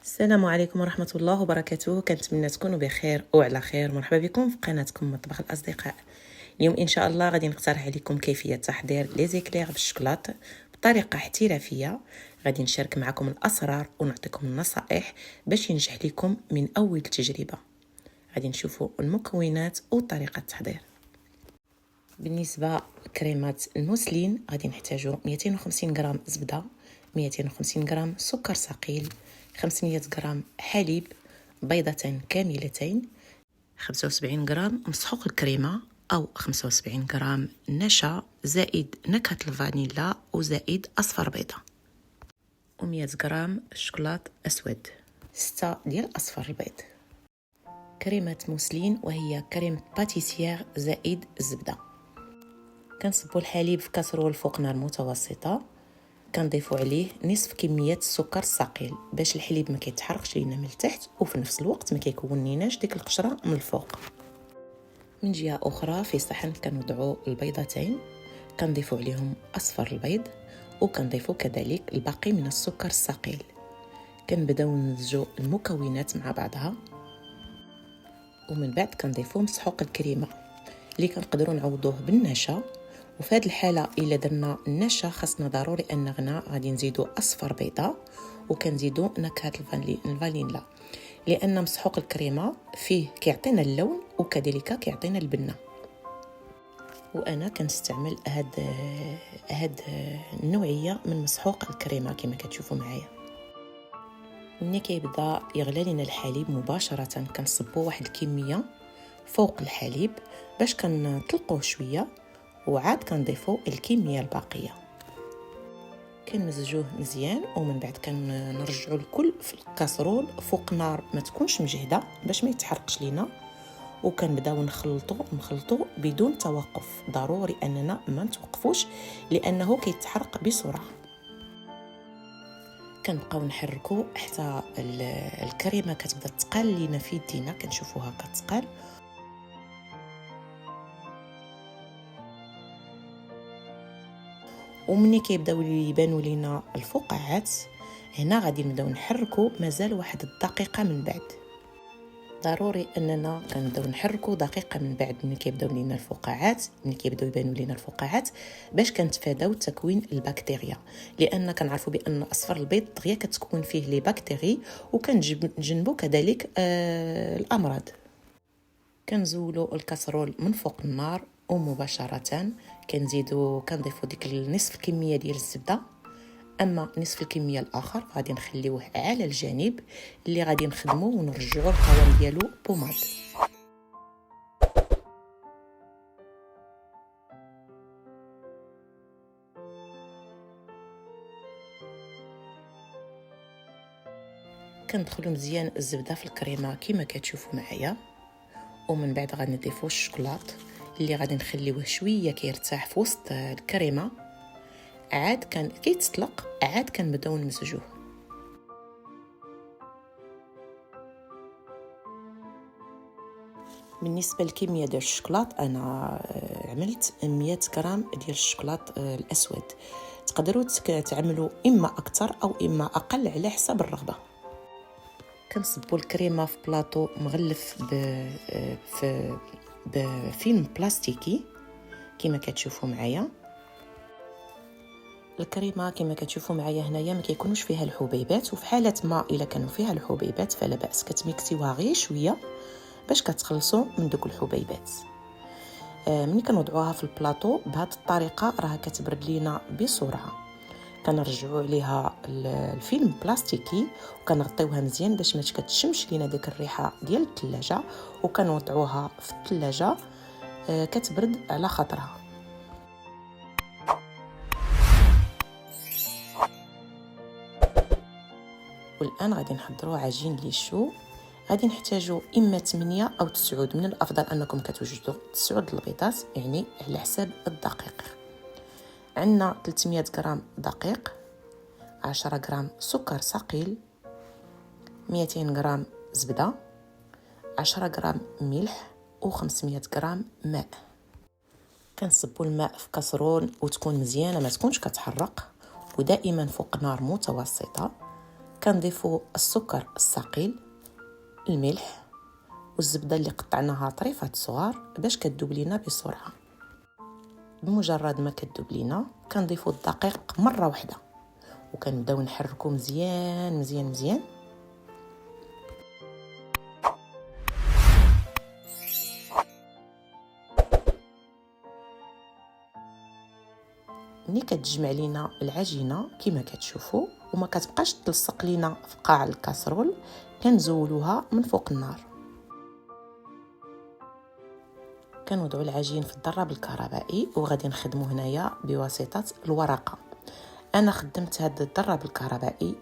السلام عليكم ورحمة الله وبركاته. كنتمنى تكونوا بخير وعلى خير. مرحبا بكم في قناتكم مطبخ الأصدقاء. اليوم إن شاء الله غادي نقترح عليكم كيفية تحضير لي زيكلير بالشوكولات بطريقة احترافية. غادي نشارك معكم الأسرار ونعطيكم النصائح باش ينجح لكم من أول تجربة. غادي نشوفوا المكونات وطريقة التحضير. بالنسبة لكريمات الموسلين غادي نحتاجو 250 غرام زبدة، 250 غرام سكر ثقيل، 500 غرام حليب، بيضتين كاملتين، 75 غرام مسحوق الكريمة أو 75 غرام نشا زائد نكهة الفانيلا وزائد أصفر بيضة، و100 غرام شوكولات أسود، 6 ديال أصفر البيض. كريمة موسلين وهي كريمة باتيسيير زائد الزبدة. كنصبوا الحليب في كاسرول فوق نار متوسطة، كنضيفوا عليه نصف كمية السكر الثقيل باش الحليب ما كيتحرقش لينا من التحت وفي نفس الوقت ما كيكون ليناش ديك القشرة من الفوق. من جهة أخرى في صحن كنوضعوا البيضتين، كنضيفوا عليهم أصفر البيض وكنضيفوا كذلك الباقي من السكر الثقيل. كنبداو نمزجوا المكونات مع بعضها ومن بعد كنضيفوا مسحوق الكريمة اللي كنقدروا نعوضوه بالنشا. وفي هذه الحاله الا درنا النشا خاصنا ضروري اننا غادي نزيدوا اصفر بيضه وكنزيدوا نكهه الفانيلا لان مسحوق الكريمه فيه كيعطينا اللون وكذلك كيعطينا البنه. وانا كنستعمل هاد النوعيه من مسحوق الكريمه كما كتشوفوا معايا. ملي كيبدا يغلى لنا الحليب مباشره كنصبوا واحد الكميه فوق الحليب باش كنطلقوه شويه وعاد كنضيفوا الكميه الباقيه. كنمزجوه مزيان ومن بعد كنرجعوا الكل في الكاسرول فوق نار ما تكونش مجهده باش ما يتحرقش لينا، وكنبداو نخلطوا بدون توقف. ضروري اننا ما نتوقفوش لانه كيتحرق بسرعه. كنبقاو نحركوا حتى الكريمه كتبدا تقال لينا في يدينا، كنشوفوها كتقال. ومني كيبداو يبانوا لينا الفقاعات هنا غادي نبداو نحركوا مازال واحد الدقيقه من بعد. ضروري اننا كنبداو نحركوا دقيقه من بعد ملي كيبداو لينا الفقاعات، ملي كيبداو يبانوا لينا الفقاعات باش كنتفاداو تكوين البكتيريا، لان كنعرفوا بان اصفر البيض دغيا كتكون فيه لي بكتيري وكنجنبوا كذلك الامراض. كنزولوا الكاسرول من فوق النار ومباشره كنضيفوا ديك النصف كميه ديال الزبده، اما نصف الكميه الاخر غادي نخليوه على الجانب اللي غادي نخدموا ونرجعوا القوام ديالو بوماد. كندخلوا مزيان الزبده في الكريمه كما كتشوفوا معايا، ومن بعد غادي نضيفوا الشوكولات اللي غادي نخليوه شويه كيرتاح في وسط الكريمه. عاد كيتطلق عاد كنبداو نمزجوه. بالنسبه للكميه ديال الشوكولات انا عملت 100 غرام ديال الشوكولات الاسود. تقدروا تعملوا اما اكثر او اما اقل على حسب الرغبه. كنصبوا الكريمه في بلاطو مغلف بفيلم بلاستيكي كما كتشوفوا معايا. الكريمه كما كتشوفوا معايا هنايا ما كيكونوش فيها الحبيبات، وفي حاله ما الا كانوا فيها الحبيبات فلا باس كتميكسيوها غير شويه باش كتخلصوا من دوك الحبيبات. ملي كنوضعوها في البلاطو بهذه الطريقه راه كتبرد لينا بسرعه. كنرجعوا عليها الفيلم بلاستيكي وكنغطيوها مزيان باش ما كتشمش لينا ديك الريحه ديال الثلاجه، وكنوضعوها في الثلاجه كتبرد على خاطرها. والان غادي نحضروا عجين ليشو. غادي نحتاجوا اما 8 او 9، من الافضل انكم كتوجدوا 9 البيضات يعني على حساب الدقيق. عندنا 300 غرام دقيق، 10 غرام سكر ثقيل، 200 غرام زبده، 10 غرام ملح و500 غرام ماء. كنصبوا الماء في كاسرون وتكون مزيانه ما تكونش كتحرق ودائما فوق نار متوسطه. كنضيفوا السكر الثقيل، الملح والزبده اللي قطعناها طريفات صغار باش كتذوب لينا بسرعه. بمجرد ما كتذوب لينا كنضيفوا الدقيق مره واحده وكنبداو نحركو مزيان مزيان مزيان. ملي كتجمع لينا العجينه كما كتشوفوا وما كتبقاش تلصق لينا في قاع الكاسرول، كنزولوها من فوق النار. كنوضعوا العجين في الضرب الكهربائي وغادي نخدموا هنايا بواسطه الورقه. انا خدمت هذا الضرب الكهربائي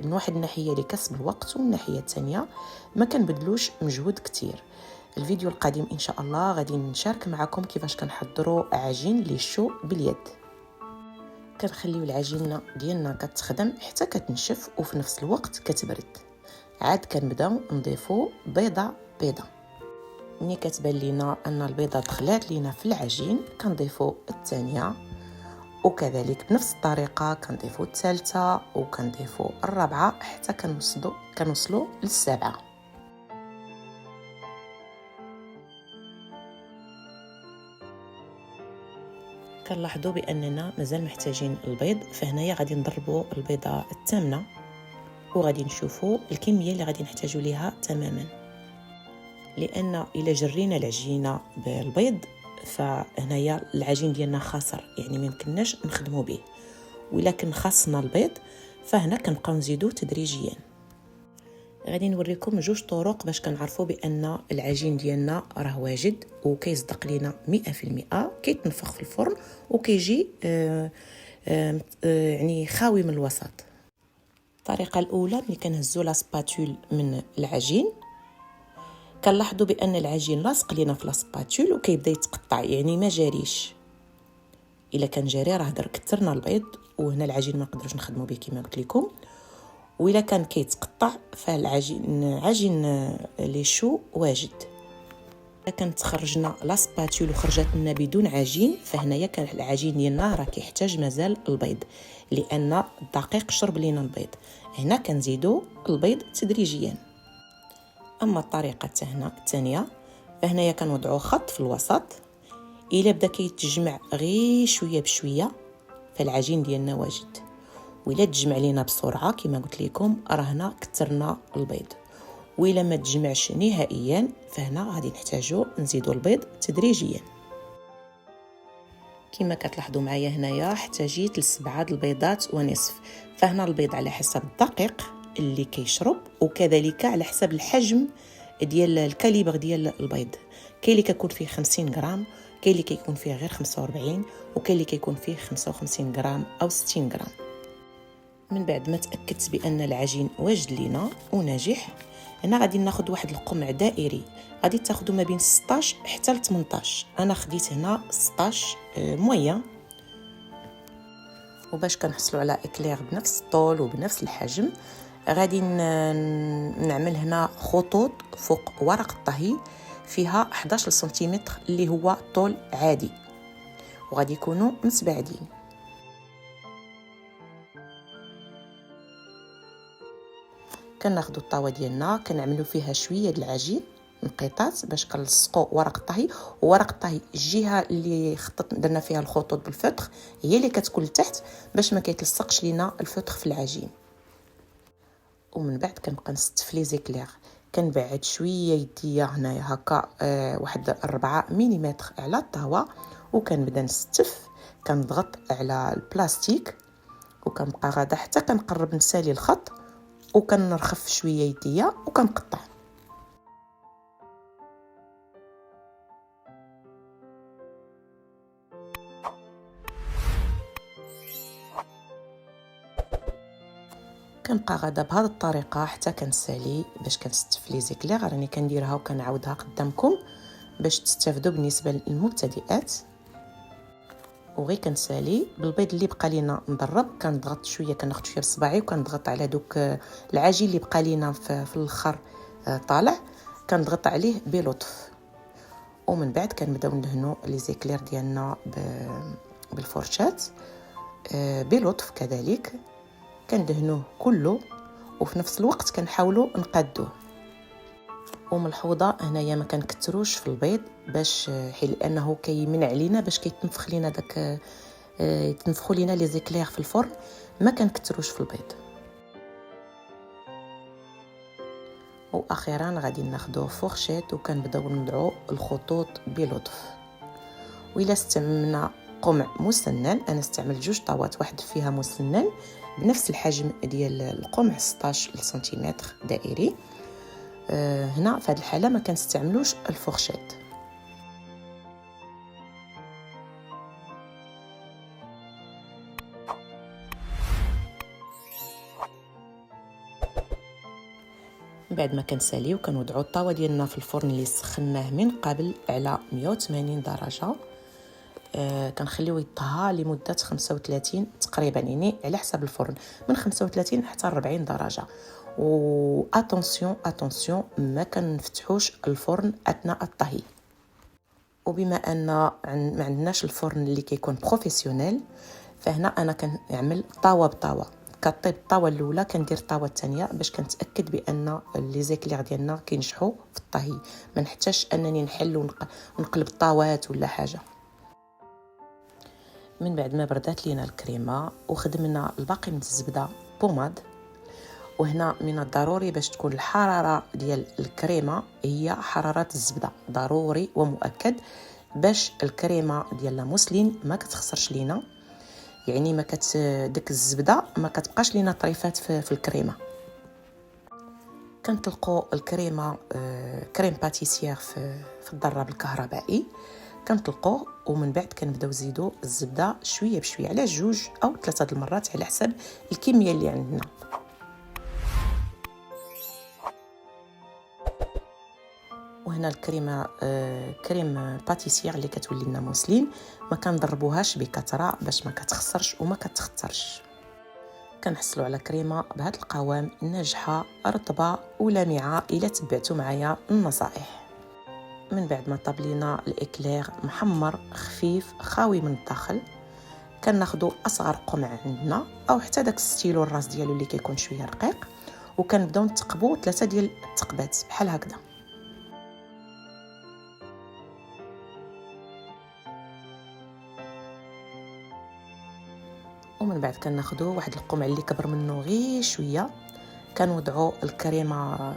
من واحد الناحيه لكسب الوقت ومن الناحيه الثانيه ما كنبذلوش مجهود كتير. الفيديو القادم ان شاء الله غادي نشارك معكم كيفاش كنحضروا عجين ليشو باليد. كنخليو العجينه ديالنا كتخدم حتى كتنشف وفي نفس الوقت كتبرد. عاد كنبداو نضيفو بيضه بيضه. ملي كتبان لينا ان البيضه دخلات لينا في العجين كنضيفو الثانيه، وكذلك بنفس الطريقه كنضيفو الثالثه وكنضيفو الرابعه حتى كنوصلوا للسابعه. كنلاحظوا باننا مازال محتاجين البيض، فهنايا غادي نضربوا البيضه الثامنه وغادي نشوفوا الكميه اللي غادي نحتاجوا ليها تماما. لان الا جرينا العجينه بالبيض فهنايا العجين ديالنا خاسر، يعني ما يمكنناش نخدموا به. ولكن خاصنا البيض فهنا كنبقاو نزيدو تدريجيا. غادي نوريكم جوج طرق باش كنعرفوا بان العجين ديالنا راه واجد وكيصدق لينا 100%، كيتنفخ في الفرن وكيجي يعني خاوي من الوسط. الطريقه الاولى ملي كنهزوا لا سباتول من العجين كنلاحظوا بان العجين لاصق لينا في لا سباتول وكيبدا يتقطع، يعني ما جاريش. الا كان جاري راه كثرنا البيض وهنا العجين ما نقدروش نخدموا به كما قلت لكم. وإلا كان كيتقطع عجين ليشو واجد. الا كانت خرجنا لا سباتول وخرجت لنا بدون عجين فهنايا كان العجين ديالنا راه كيحتاج مازال البيض، لان الدقيق شرب لينا البيض. هنا كنزيدوا البيض تدريجيا. اما الطريقه الثانيه فهنايا كنوضعوا خط في الوسط. الا بدا كيتجمع غير شويه بشويه فالعجين ديالنا واجد. وإلا تجمع لينا بسرعه كما قلت لكم راه هنا كثرنا البيض. وإلا ما تجمعش نهائيا فهنا غادي نحتاجوا نزيدوا البيض تدريجيا. كما كتلاحظوا معايا هنايا احتاجيت ل7 البيضات ونصف. فهنا البيض على حسب الدقيق اللي كيشرب وكذلك على حسب الحجم ديال الكاليبر ديال البيض. كاين اللي كيكون فيه 50 غرام، كاين اللي كيكون فيه غير 45، وكاين اللي كيكون فيه 55 غرام او 60 غرام. من بعد ما تاكدت بان العجين واجد لينا وناجح، هنا غادي ناخذ واحد القمع دائري. غادي تاخذوا ما بين 16 حتى ل 18. انا خديت هنا 16 مويه. وباش كنحصلوا على اكلير بنفس الطول وبنفس الحجم غادي نعمل هنا خطوط فوق ورق الطهي فيها 11 سنتيمتر اللي هو طول عادي، وغادي يكونوا متباعدين. كناخذوا الطاوه ديالنا كنعملوا فيها شويه د العجين نقيطات باش كنلصقوا ورق الطهي. وورق الطهي الجهه اللي درنا فيها الخطوط بالفتخ هي اللي كتكون لتحت باش ما كيتلصقش لينا الفتخ في العجين. ومن بعد كنبقى نستف لي زيكلير. كنبعد شويه يديا هنايا هكا واحد 4 ملم على الطاوه وكنبدا نستف. كنضغط على البلاستيك وكنبقى غاده حتى كنقرب نسالي الخط وكنرخف شويه يديا وكنقطع. كنبقى غاده بهذه الطريقه حتى كنسالي باش كنستف لي زيكلير. راني كنديرها وكنعاودها قدامكم باش تستافدوا بالنسبه للمبتدئات. وغير كنسالي بالبيض اللي بقى لينا نضرب كنضغط شويه، كناخذ شويه بصباعي وكنضغط على دوك العجين اللي بقى لينا في الاخر طالع، كنضغط عليه بلطف. ومن بعد كنبداو ندهنوا لي زيكلير ديالنا بالفرشاه بلطف. كذلك كندهنوه كله وفي نفس الوقت كنحاولوا نقادوه. وملحوظه هنايا ما كنكثروش في البيض باش حيت لانه كيمنع علينا باش كيتنفخ لينا داك يتنفخوا لينا لي زيكلير في الفرن، ما كنكثروش في البيض. واخيرا غادي ناخذوا فورشيت وكنبداو نضعوا الخطوط بلطف. وإلا استعملنا قمع مسنن، انا استعملت 2 طاوات، واحد فيها مسنن بنفس الحجم ديال القمع 16 سنتيمتر دائري. هنا في هذه الحاله ما كنستعملوش الفورشيت. بعد ما كنساليو كنوضعوا الطاوه ديالنا في الفرن اللي سخناه من قبل على 180 درجه. كنخليوه يطهى لمده 35 تقريبا، يعني على حسب الفرن من 35 حتى 40 درجه. و اتونسيون ما كنفتحوش الفرن اثناء الطهي. وبما ان ما عندناش الفرن اللي كيكون بروفيسيونيل، فهنا انا كنعمل طاوه بطاوه. كطيب الطاوه الاولى كندير الطاوه الثانيه باش كنتاكد بان لي زيكلير ديالنا كينجحوا في الطهي، ما نحتاجش انني نحل ونقلب الطاوات ولا حاجه. من بعد ما بردات لينا الكريمه وخدمنا الباقي من الزبده بوماد. وهنا من الضروري باش تكون الحراره ديال الكريمه هي حراره الزبده، ضروري ومؤكد باش الكريمه ديالنا موسلين ما كتخسرش لينا، يعني ما ديك الزبده ما كتبقاش لينا طريفات في الكريمه. كنطلقوا الكريمه كريم باتيسير في الضراب الكهربائي، كنطلقوه ومن بعد كنبداو نزيدوا الزبده شويه بشويه على 2 أو 3 المرات على حسب الكميه اللي عندنا. وهنا الكريمه كريم باتيسير اللي كتولي لنا موسلين ما كنضربوهاش بكثره باش ما كتخسرش وما كتخترش. كنحصلوا على كريمه بهذا القوام، ناجحه رطبه ولامعه الا تبعتوا معايا النصائح. من بعد ما طابلينا الاكلير محمر خفيف خاوي من الداخل، كناخذوا اصغر قمع عندنا او حتى داك ستيلو الراس ديالو اللي كيكون شويه رقيق، وكنبداو نتقبوا 3 ديال التقبات بحال هكذا. ومن بعد كناخذوا واحد القمع اللي كبر منه غير شويه، كنوضعوا الكريمه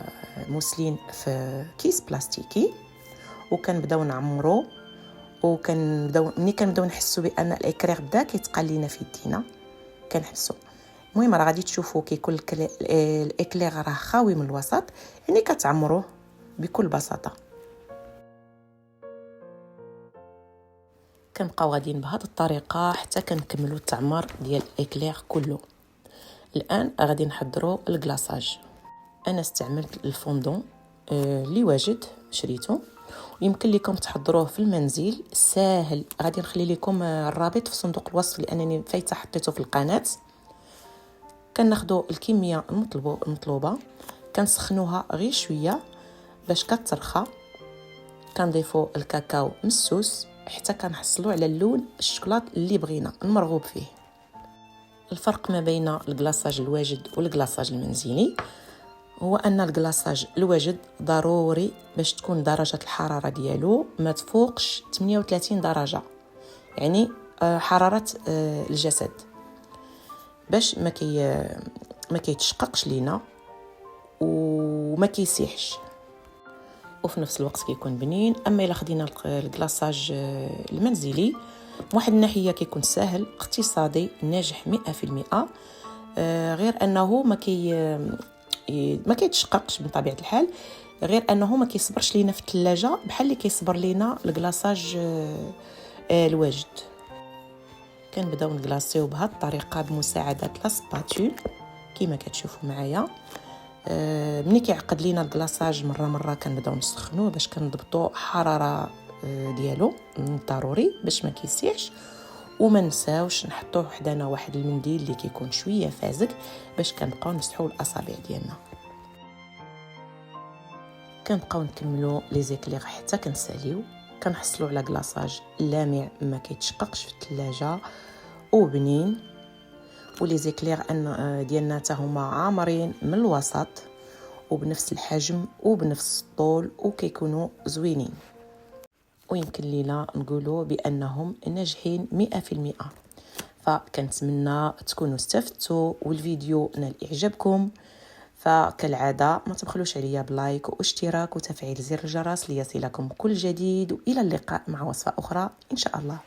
موسلين في كيس بلاستيكي وكنبداو نعمرو. ملي كنبداو نحسوا بان الاكلير بدا كيتقال لينا في يدينا كنحسوا. المهم راه غادي تشوفوا كيكون الاكلير راه خاوي من الوسط، يعني كتعمروه بكل بساطه. كنبقاو غاديين بهذه الطريقه حتى كنكملوا التعمر ديال الاكلير كله. الان غادي نحضروا الكلاصاج. انا استعملت الفوندون اللي واجد شريته، ويمكن لكم تحضروه في المنزل ساهل. غادي نخلي لكم الرابط في صندوق الوصف لانني فايته حطيته في القناه. كناخذوا الكميه المطلوبه، كنسخنوها غير شويه باش كترخى. كنضيفوا الكاكاو مسوس حتى كنحصلوا على اللون الشوكولات اللي بغينا المرغوب فيه. الفرق ما بين الكلاصاج الواجد والكلاصاج المنزلي هو ان الكلاصاج الواجد ضروري باش تكون درجه الحراره ديالو ما تفوقش 38 درجه، يعني حراره الجسد، باش ما كيتشققش لينا وما كيسيحش، وفي نفس الوقت كيكون بنين. اما الا خدينا الكلاصاج المنزلي واحد الناحيه كيكون سهل اقتصادي ناجح 100%، غير انه ما كيتشققش من طبيعه الحال، غير انه ما كيصبرش لينا في الثلاجه بحال اللي كيصبر لينا الكلاصاج الواجد. كنبداو نكلاصيو بهذه الطريقه بمساعده لا سباتول كما كتشوفوا معايا. ملي كيعقد لينا الكلاصاج مره كنبداو نسخنوه باش كنضبطوا حراره ديالو ضروري باش ما كيسيحش. وما نساوش نحطوه حدانا واحد المنديل اللي كيكون شويه فازك باش كنبقاو نسحوا الاصابع ديالنا. كنبقاو نكملوا لي زيكلير حتى كنساليو، كنحصلوا على كلاصاج لامع ما كيتشققش في الثلاجه وبنين. ولي زيكلير ان ديالنا حتى هما عامرين من الوسط وبنفس الحجم وبنفس الطول وكيكونوا زوينين، ويمكن لينا نقولوا بانهم ناجحين 100%. فكنتمنى تكونوا استفدتوا والفيديو نال اعجابكم. فكالعاده ما تبخلوش عليا بلايك واشتراك وتفعيل زر الجرس ليصلكم كل جديد، والى اللقاء مع وصفه اخرى ان شاء الله.